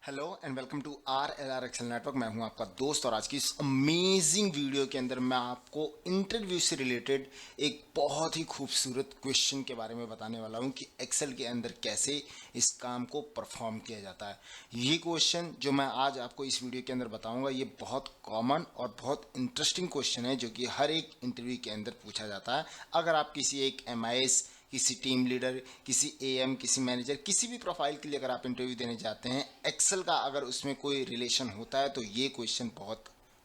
Hello and welcome to RLR Excel network. मैं हूं आपका दोस्त और आज की इस अमेजिंग वीडियो के अंदर मैं आपको इंटरव्यू से रिलेटेड एक बहुत ही खूबसूरत क्वेश्चन के बारे में बताने वाला हूं कि एक्सेल के अंदर कैसे इस काम को परफॉर्म किया जाता है। ये क्वेश्चन जो मैं आज आपको इस वीडियो के अंदर बताऊंगा ये बहुत कॉमन और बहुत इंटरेस्टिंग क्वेश्चन है जो कि हर एक इंटरव्यू के अंदर पूछा जाता है। अगर आप किसी एक MIS, किसी टीम लीडर, किसी AM, किसी मैनेजर, किसी भी प्रोफाइल के लिए अगर आप इंटरव्यू देने जाते हैं, एक्सेल का अगर उसमें कोई रिलेशन होता है तो ये क्वेश्चन बहुत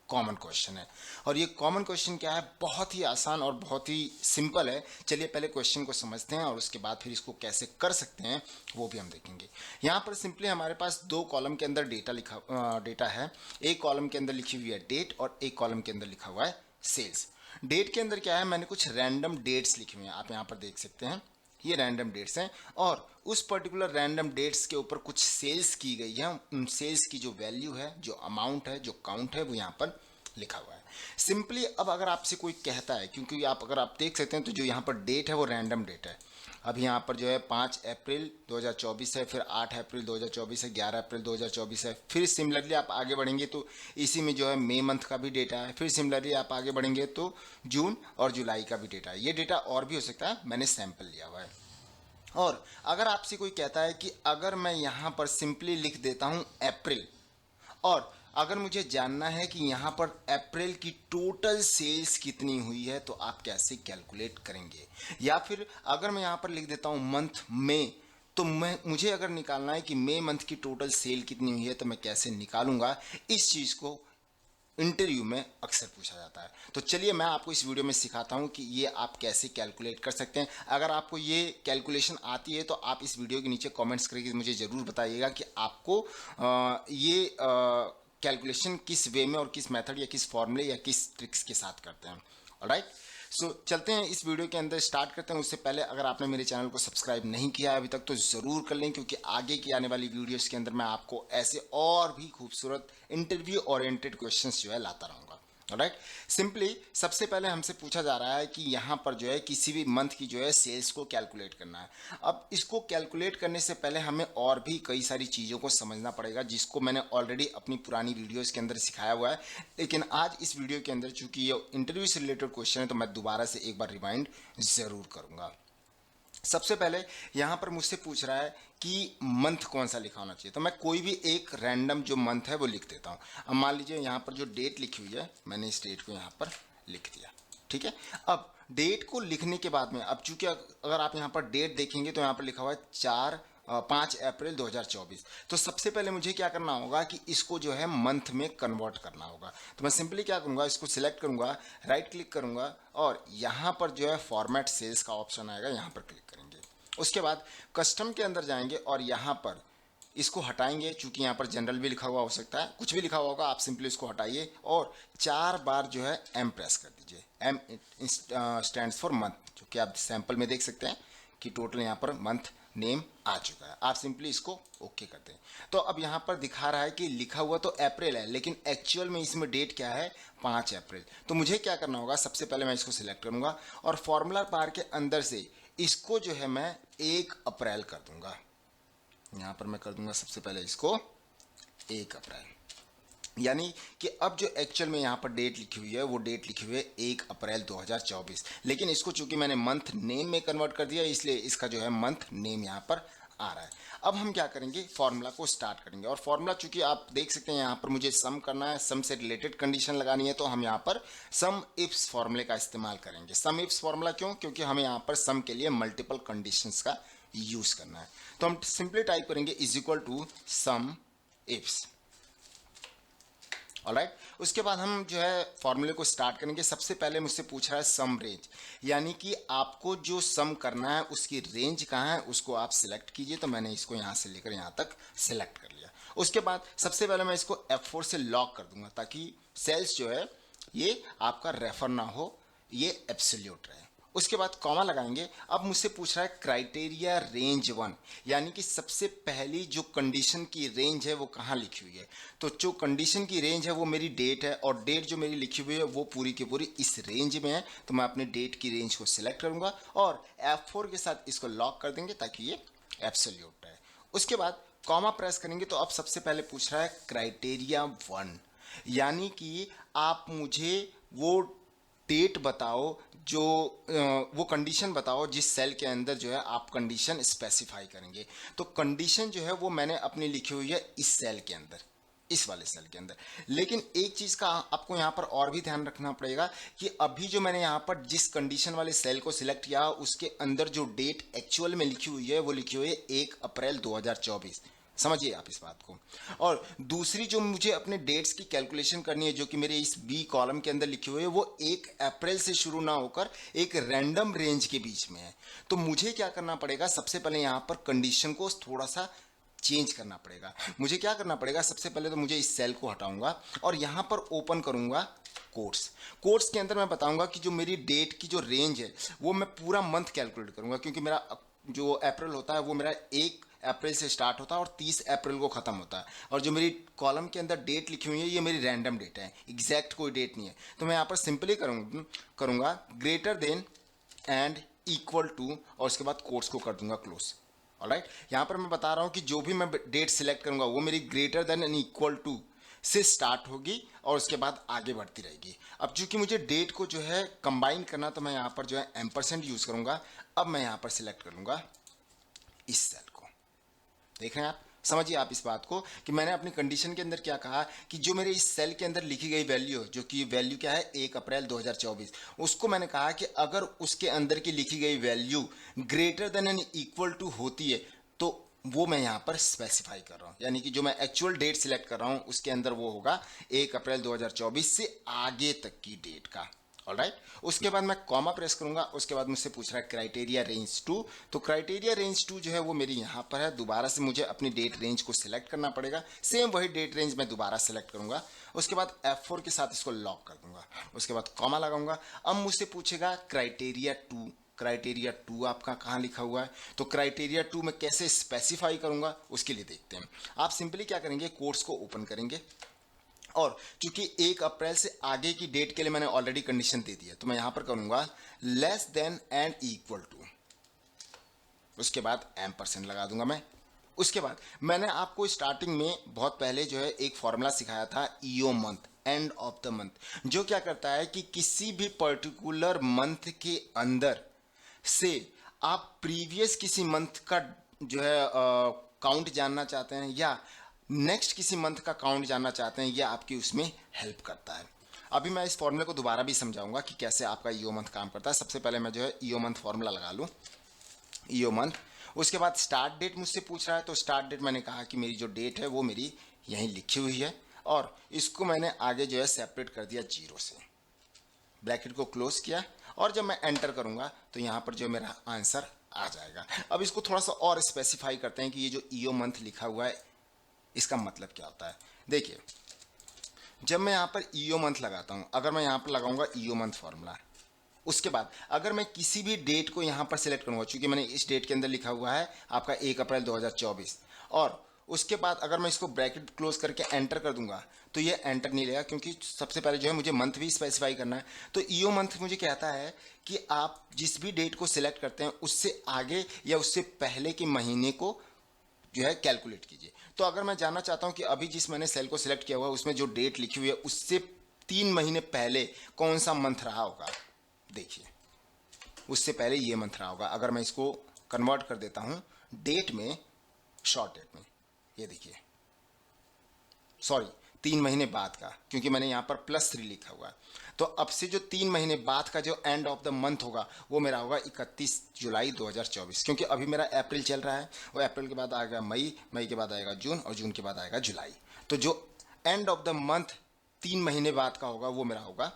कॉमन क्वेश्चन है। और ये कॉमन क्वेश्चन क्या है, बहुत ही आसान और बहुत ही सिंपल है। चलिए पहले क्वेश्चन को समझते हैं और उसके बाद फिर इसको कैसे कर सकते हैं वो भी हम देखेंगे। यहाँ पर सिंपली हमारे पास दो कॉलम के अंदर डेटा है। एक कॉलम के अंदर लिखी हुई है डेट और एक कॉलम के अंदर लिखा हुआ है सेल्स। डेट के अंदर क्या है, मैंने कुछ रैंडम डेट्स लिखे हुए हैं, आप यहाँ पर देख सकते हैं ये रैंडम डेट्स हैं और उस पर्टिकुलर रैंडम डेट्स के ऊपर कुछ सेल्स की गई है। उन सेल्स की जो वैल्यू है, जो अमाउंट है, जो काउंट है वो यहाँ पर लिखा हुआ है। सिंपली अब अगर आपसे कोई कहता है, क्योंकि अगर आप देख सकते हैं तो जो यहाँ पर डेट है वो रैंडम डेट है। अब यहाँ पर जो है 5 अप्रैल 2024 है, फिर 8 अप्रैल 2024 है, 11 अप्रैल 2024 है। फिर सिमिलरली आप आगे बढ़ेंगे तो इसी में जो है मई मंथ का भी डेटा है। फिर सिमिलरली आप आगे बढ़ेंगे तो जून और जुलाई का भी डेटा है। ये डेटा और भी हो सकता है, मैंने सैंपल लिया हुआ है। और अगर आपसे कोई कहता है कि अगर मैं यहाँ पर सिंपली लिख देता हूँ अप्रैल, और अगर मुझे जानना है कि यहाँ पर अप्रैल की टोटल सेल्स कितनी हुई है तो आप कैसे कैलकुलेट करेंगे। या फिर अगर मैं यहाँ पर लिख देता हूँ मंथ मई, तो मुझे अगर निकालना है कि मई मंथ की टोटल सेल कितनी हुई है तो मैं कैसे निकालूंगा। इस चीज़ को इंटरव्यू में अक्सर पूछा जाता है। तो चलिए मैं आपको इस वीडियो में सिखाता हूं कि ये आप कैसे कैलकुलेट कर सकते हैं। अगर आपको ये कैलकुलेशन आती है तो आप इस वीडियो के नीचे कमेंट्स करके मुझे ज़रूर बताइएगा कि आपको ये कैलकुलेशन किस वे में और किस मेथड या किस फॉर्मूले या किस ट्रिक्स के साथ करते हैं। ऑलराइट, सो चलते हैं इस वीडियो के अंदर, स्टार्ट करते हैं। उससे पहले अगर आपने मेरे चैनल को सब्सक्राइब नहीं किया है अभी तक तो ज़रूर कर लें, क्योंकि आगे की आने वाली वीडियोस के अंदर मैं आपको ऐसे और भी खूबसूरत इंटरव्यू ओरिएंटेड क्वेश्चंस जो है लाता रहूँगा। राइट, सिंपली सबसे पहले हमसे पूछा जा रहा है कि यहाँ पर जो है किसी भी मंथ की जो है सेल्स को कैलकुलेट करना है। अब इसको कैलकुलेट करने से पहले हमें और भी कई सारी चीज़ों को समझना पड़ेगा, जिसको मैंने ऑलरेडी अपनी पुरानी वीडियोस के अंदर सिखाया हुआ है। लेकिन आज इस वीडियो के अंदर चूंकि ये इंटरव्यू से रिलेटेड क्वेश्चन है तो मैं दोबारा से एक बार रिमाइंड ज़रूर करूँगा। सबसे पहले यहाँ पर मुझसे पूछ रहा है कि मंथ कौन सा लिखा होना चाहिए, तो मैं कोई भी एक रैंडम जो मंथ है वो लिख देता हूँ। अब मान लीजिए यहाँ पर जो डेट लिखी हुई है, मैंने इस डेट को यहाँ पर लिख दिया। ठीक है, अब डेट को लिखने के बाद में अब चूंकि अगर आप यहाँ पर डेट देखेंगे तो यहाँ पर लिखा हुआ है 5 अप्रैल 2024। तो सबसे पहले मुझे क्या करना होगा कि इसको जो है मंथ में कन्वर्ट करना होगा। तो मैं सिंपली क्या करूँगा, इसको सिलेक्ट करूँगा, राइट क्लिक करूँगा और यहाँ पर जो है फॉर्मेट सेल्स का ऑप्शन आएगा, यहाँ पर क्लिक करेंगे। उसके बाद कस्टम के अंदर जाएंगे और यहाँ पर इसको हटाएंगे। चूंकि यहाँ पर जनरल भी लिखा हुआ हो सकता है, कुछ भी लिखा हुआ होगा, आप सिंपली इसको हटाइए और 4 बार जो है M प्रेस कर दीजिए। M स्टैंड्स फॉर मंथ, जो कि आप सैंपल में देख सकते हैं कि टोटल यहाँ पर मंथ नेम आ चुका है। आप सिंपली इसको ओके कर दें। तो अब यहाँ पर दिखा रहा है कि लिखा हुआ तो अप्रैल है, लेकिन एक्चुअल में इसमें डेट क्या है, 5 अप्रैल। तो मुझे क्या करना होगा, सबसे पहले मैं इसको सिलेक्ट करूँगा और फॉर्मूला बार के अंदर से इसको जो है मैं 1 अप्रैल कर दूंगा। यहाँ पर मैं कर दूंगा सबसे पहले इसको 1 अप्रैल, यानी कि अब जो एक्चुअल में यहाँ पर डेट लिखी हुई है वो डेट लिखी हुई है 1 अप्रैल 2024। लेकिन इसको चूंकि मैंने मंथ नेम में कन्वर्ट कर दिया इसलिए इसका जो है मंथ नेम यहाँ पर आ रहा है। अब हम क्या करेंगे, फॉर्मूला को स्टार्ट करेंगे। और फॉर्मूला चूंकि आप देख सकते हैं यहाँ पर मुझे सम करना है, सम से रिलेटेड कंडीशन लगानी है, तो हम यहाँ पर सम इफ्स फॉर्मूले का इस्तेमाल करेंगे। सम इफ्स फॉर्मूला क्यों, क्योंकि हमें यहाँ पर सम के लिए मल्टीपल कंडीशंस का यूज करना है। तो हम सिंपली टाइप करेंगे is equal to sum ifs. Alright, उसके बाद हम जो है फॉर्मूले को स्टार्ट करेंगे। सबसे पहले मुझसे पूछ रहा है सम रेंज, यानी कि आपको जो सम करना है उसकी रेंज कहाँ है उसको आप सिलेक्ट कीजिए। तो मैंने इसको यहाँ से लेकर यहाँ तक सिलेक्ट कर लिया। उसके बाद सबसे पहले मैं इसको F4 से लॉक कर दूंगा ताकि सेल्स जो है ये आपका रेफर ना हो, ये एब्सोल्यूट रहे। उसके बाद कॉमा लगाएंगे। अब मुझसे पूछ रहा है क्राइटेरिया रेंज 1, यानी कि सबसे पहली जो कंडीशन की रेंज है वो कहाँ लिखी हुई है। तो जो कंडीशन की रेंज है वो मेरी डेट है और डेट जो मेरी लिखी हुई है वो पूरी की पूरी इस रेंज में है। तो मैं अपने डेट की रेंज को सिलेक्ट करूंगा और F4 के साथ इसको लॉक कर देंगे ताकि ये एब्सोल्यूट है। उसके बाद कॉमा प्रेस करेंगे तो अब सबसे पहले पूछ रहा है क्राइटेरिया 1, यानी कि आप मुझे वो डेट बताओ जो वो कंडीशन बताओ जिस सेल के अंदर जो है आप कंडीशन स्पेसिफाई करेंगे। तो कंडीशन जो है वो मैंने अपनी लिखी हुई है इस सेल के अंदर, इस वाले सेल के अंदर। लेकिन एक चीज का आपको यहां पर और भी ध्यान रखना पड़ेगा कि अभी जो मैंने यहां पर जिस कंडीशन वाले सेल को सिलेक्ट किया उसके अंदर जो डेट एक्चुअल में लिखी हुई है वो लिखी हुई है 1 अप्रैल 2024। समझिए आप इस बात को। और दूसरी जो मुझे अपने डेट्स की कैलकुलेशन करनी है जो कि मेरे इस बी कॉलम के अंदर लिखी हुई है वो 1 अप्रैल से शुरू ना होकर एक रैंडम रेंज के बीच में है। तो मुझे क्या करना पड़ेगा, सबसे पहले यहां पर कंडीशन को थोड़ा सा चेंज करना पड़ेगा। मुझे क्या करना पड़ेगा, सबसे पहले तो मुझे इस सेल को हटाऊंगा और यहां पर ओपन करूंगा कोट्स। कोट्स के अंदर मैं बताऊंगा कि जो मेरी डेट की जो रेंज है वो मैं पूरा मंथ कैलकुलेट करूंगा, क्योंकि मेरा जो अप्रैल होता है वो मेरा 1 अप्रैल से स्टार्ट होता है और 30 अप्रैल को ख़त्म होता है। और जो मेरी कॉलम के अंदर डेट लिखी हुई है ये मेरी रैंडम डेट है, एग्जैक्ट कोई डेट नहीं है। तो मैं यहाँ पर सिंपली करूँगा greater than and equal to और उसके बाद कोट्स को कर दूंगा क्लोज। ऑलराइट, यहाँ पर मैं बता रहा हूँ कि जो भी मैं डेट सिलेक्ट करूँगा वो मेरी greater than and equal to से स्टार्ट होगी और उसके बाद आगे बढ़ती रहेगी। अब चूंकि मुझे डेट को जो है कंबाइन करना तो मैं यहाँ पर जो है एम्परसेंट यूज़ करूँगा। अब मैं यहाँ पर सिलेक्ट कर लूँगा इस सेल को। देख रहे हैं आप, समझिए आप इस बात को कि मैंने अपनी कंडीशन के अंदर क्या कहा कि जो मेरे इस सेल के अंदर लिखी गई वैल्यू, जो कि वैल्यू क्या है 1 अप्रैल 2024, उसको मैंने कहा कि अगर उसके अंदर की लिखी गई value greater than and equal to होती है तो वो मैं यहाँ पर स्पेसिफाई कर रहा हूँ, यानी कि जो मैं एक्चुअल डेट सिलेक्ट कर रहा हूँ उसके अंदर वो होगा 1 अप्रैल 2024 से आगे तक की डेट का। ऑलराइट, उसके बाद मैं कॉमा प्रेस करूंगा। उसके बाद मुझसे पूछ रहा है क्राइटेरिया रेंज 2। तो क्राइटेरिया रेंज 2 जो है वो मेरी यहाँ पर है। दोबारा से मुझे अपनी डेट रेंज को सिलेक्ट करना पड़ेगा। सेम वही डेट रेंज मैं दोबारा सेलेक्ट करूंगा। उसके बाद F4 के साथ इसको लॉक कर दूंगा। उसके बाद कॉमा लगाऊंगा। अब मुझसे पूछेगा क्राइटेरिया 2। क्राइटेरिया 2 आपका कहाँ लिखा हुआ है, तो क्राइटेरिया 2 मैं कैसे स्पेसिफाई करूंगा उसके लिए देखते हैं। आप सिंपली क्या करेंगे, कोर्स को ओपन करेंगे और चूंकि 1 अप्रैल से आगे की डेट के लिए मैंने ऑलरेडी कंडीशन दे दी है तो मैं यहां पर करूंगा less than and equal to, उसके बाद एम्परसेंट लगा दूंगा मैं। उसके बाद मैंने आपको स्टार्टिंग में बहुत पहले जो है एक फॉर्मूला सिखाया था EO month, end of the month, जो क्या करता है कि किसी भी पर्टिकुलर मंथ के अंदर से आप प्रीवियस किसी मंथ का जो है काउंट जानना चाहते हैं या नेक्स्ट किसी मंथ का काउंट जानना चाहते हैं, यह आपकी उसमें हेल्प करता है। अभी मैं इस फॉर्मूले को दोबारा भी समझाऊंगा कि कैसे आपका ईओ मंथ काम करता है। सबसे पहले मैं जो है ईओ मंथ फॉर्मूला लगा लूँ, ईओ मंथ। उसके बाद स्टार्ट डेट मुझसे पूछ रहा है तो स्टार्ट डेट मैंने कहा कि मेरी जो डेट है वो मेरी यहीं लिखी हुई है और इसको मैंने आगे जो है सेपरेट कर दिया 0 से, ब्रैकेट को क्लोज किया और जब मैं एंटर करूंगा तो यहाँ पर जो मेरा आंसर आ जाएगा। अब इसको थोड़ा सा और स्पेसिफाई करते हैं कि ये जो ईओ मंथ लिखा हुआ है इसका मतलब क्या होता है। देखिए, जब मैं यहाँ पर ईओ मंथ लगाता हूँ, अगर मैं यहाँ पर लगाऊंगा ईओ मंथ फॉर्मूला, उसके बाद अगर मैं किसी भी डेट को यहाँ पर सिलेक्ट करूँगा, चूंकि मैंने इस डेट के अंदर लिखा हुआ है आपका 1 अप्रैल 2024, और उसके बाद अगर मैं इसको ब्रैकेट क्लोज करके एंटर कर दूंगा तो ये एंटर नहीं लेगा, क्योंकि सबसे पहले जो है मुझे मंथ भी स्पेसिफाई करना है। तो ईओ मंथ मुझे कहता है कि आप जिस भी डेट को सिलेक्ट करते हैं उससे आगे या उससे पहले के महीने को जो है कैलकुलेट कीजिए। तो अगर मैं जानना चाहता हूं कि अभी जिस मैंने सेल को सिलेक्ट किया हुआ है उसमें जो डेट लिखी हुई है उससे 3 महीने पहले कौन सा मंथ रहा होगा, देखिए उससे पहले ये मंथ रहा होगा। अगर मैं इसको कन्वर्ट कर देता हूं डेट में, शॉर्ट डेट में, ये देखिए, सॉरी 3 महीने बाद का, क्योंकि मैंने यहां पर +3 लिखा हुआ है। तो अब से जो 3 महीने बाद का जो एंड ऑफ द मंथ होगा वो मेरा होगा 31 जुलाई 2024, क्योंकि अभी मेरा अप्रैल चल रहा है। वो अप्रैल के बाद आएगा मई, मई के बाद आएगा जून और जून के बाद आएगा जुलाई। तो जो एंड ऑफ द मंथ 3 महीने बाद का होगा वो मेरा होगा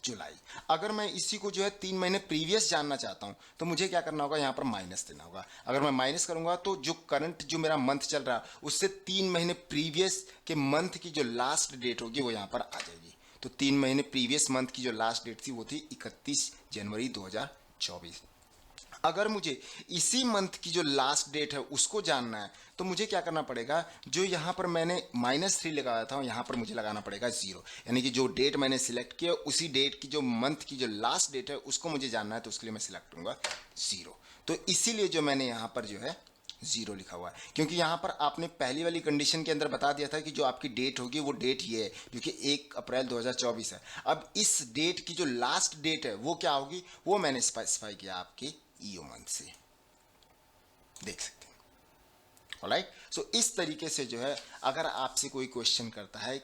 जुलाई। अगर मैं इसी को जो है 3 महीने प्रीवियस जानना चाहता हूं तो मुझे क्या करना होगा, यहाँ पर माइनस देना होगा। अगर मैं माइनस करूंगा तो जो करंट जो मेरा मंथ चल रहा है उससे 3 महीने प्रीवियस के मंथ की जो लास्ट डेट होगी वो यहाँ पर आ जाएगी। तो 3 महीने प्रीवियस मंथ की जो लास्ट डेट थी वो थी 31 जनवरी 2024। अगर मुझे इसी मंथ की जो लास्ट डेट है उसको जानना है तो मुझे क्या करना पड़ेगा, जो यहाँ पर मैंने -3 लगाया था यहाँ पर मुझे लगाना पड़ेगा 0, यानी कि जो डेट मैंने सिलेक्ट किया उसी डेट की जो मंथ की जो लास्ट डेट है उसको मुझे जानना है तो उसके लिए मैं सिलेक्ट करूंगा 0। तो इसीलिए जो मैंने यहाँ पर जो है 0 लिखा हुआ है, क्योंकि यहाँ पर आपने पहली वाली कंडीशन के अंदर बता दिया था कि जो आपकी डेट होगी वो डेट ये है, क्योंकि 1 अप्रैल 2024 है। अब इस डेट की जो लास्ट डेट है वो क्या होगी, वो मैंने स्पेसिफाई किया आपके ईओ मंथ से, देख सकते हैं। ऑलराइट, सो इस तरीके से जो है अगर आपसे कोई क्वेश्चन करता है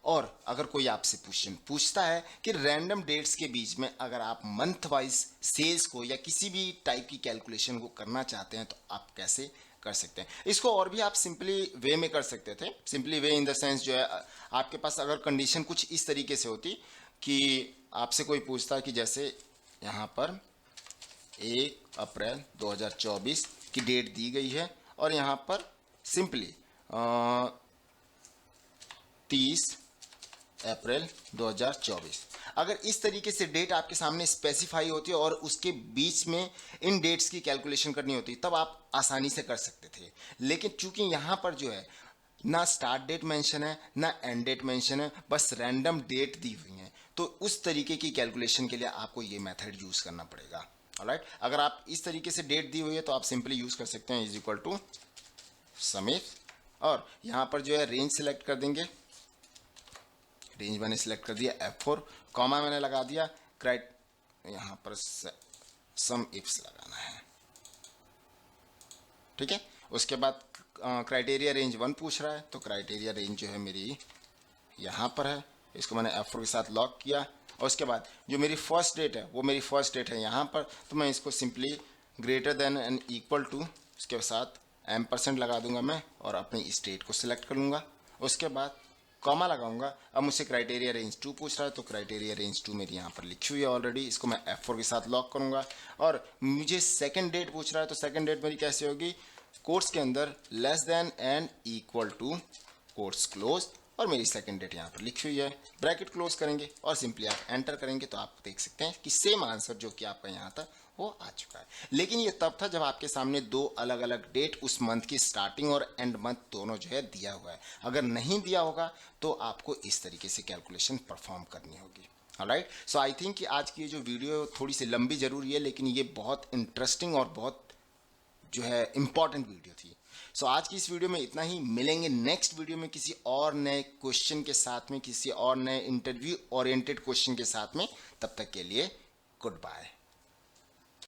और अगर कोई आपसे क्वेश्चन पूछता है कि रैंडम डेट्स के बीच में अगर आप मंथ वाइज सेल्स को या किसी भी टाइप की कैलकुलेशन को करना चाहते हैं तो आप कैसे कर सकते हैं। इसको और भी आप सिंपली वे में कर सकते थे। Simply way in the sense जो है आपके पास अगर कंडीशन कुछ इस तरीके से होती कि आपसे कोई पूछता कि जैसे यहाँ पर 1 अप्रैल 2024 की डेट दी गई है और यहाँ पर सिंपली 30 अप्रैल 2024, अगर इस तरीके से डेट आपके सामने स्पेसिफाई होती है और उसके बीच में इन डेट्स की कैलकुलेशन करनी होती तब आप आसानी से कर सकते थे। लेकिन चूंकि यहाँ पर जो है ना स्टार्ट डेट मेंशन है ना एंड डेट मेंशन है, बस रैंडम डेट दी हुई है, तो उस तरीके की कैलकुलेशन के लिए आपको ये मेथड यूज करना पड़ेगा। ऑलराइट, अगर आप इस तरीके से डेट दी हुई है तो आप सिंपली यूज कर सकते हैं इज इक्वल टू समेत, और यहाँ पर जो है रेंज सिलेक्ट कर देंगे, रेंज मैंने सिलेक्ट कर दिया F4, कॉमा मैंने लगा दिया, क्राइट यहाँ पर सम इफ्स लगाना है, ठीक है। उसके बाद क्राइटेरिया रेंज 1 पूछ रहा है, तो क्राइटेरिया रेंज जो है मेरी यहाँ पर है, इसको मैंने F4 के साथ लॉक किया। और उसके बाद जो मेरी फर्स्ट डेट है वो मेरी फर्स्ट डेट है यहाँ पर, तो मैं इसको simply greater than and equal to उसके साथ M% लगा दूंगा मैं और अपनी स्टेट को सिलेक्ट कर लूँगा। उसके बाद कॉमा लगाऊंगा। अब मुझसे क्राइटेरिया रेंज 2 पूछ रहा है, तो क्राइटेरिया रेंज 2 मेरी यहाँ पर लिखी हुई है ऑलरेडी, इसको मैं F4 के साथ लॉक करूंगा। और मुझे सेकंड डेट पूछ रहा है, तो सेकंड डेट मेरी कैसे होगी, कोट्स के अंदर less than and equal to quotes close, और मेरी सेकंड डेट यहाँ पर लिखी हुई है, ब्रैकेट क्लोज करेंगे और सिंपली आप एंटर करेंगे तो आप देख सकते हैं कि सेम आंसर जो कि आपका यहाँ था वो आ चुका है। लेकिन ये तब था जब आपके सामने दो अलग अलग डेट उस मंथ की स्टार्टिंग और एंड मंथ दोनों जो है दिया हुआ है। अगर नहीं दिया होगा तो आपको इस तरीके से कैलकुलेशन परफॉर्म करनी होगी। ऑलराइट, सो आई थिंक कि आज की ये जो वीडियो थोड़ी सी लंबी जरूर है, लेकिन ये बहुत इंटरेस्टिंग और बहुत जो है इंपॉर्टेंट वीडियो थी। सो आज की इस वीडियो में इतना ही। मिलेंगे नेक्स्ट वीडियो में किसी और नए क्वेश्चन के साथ में, किसी और नए इंटरव्यू ओरिएंटेड क्वेश्चन के साथ में। तब तक के लिए गुड बाय।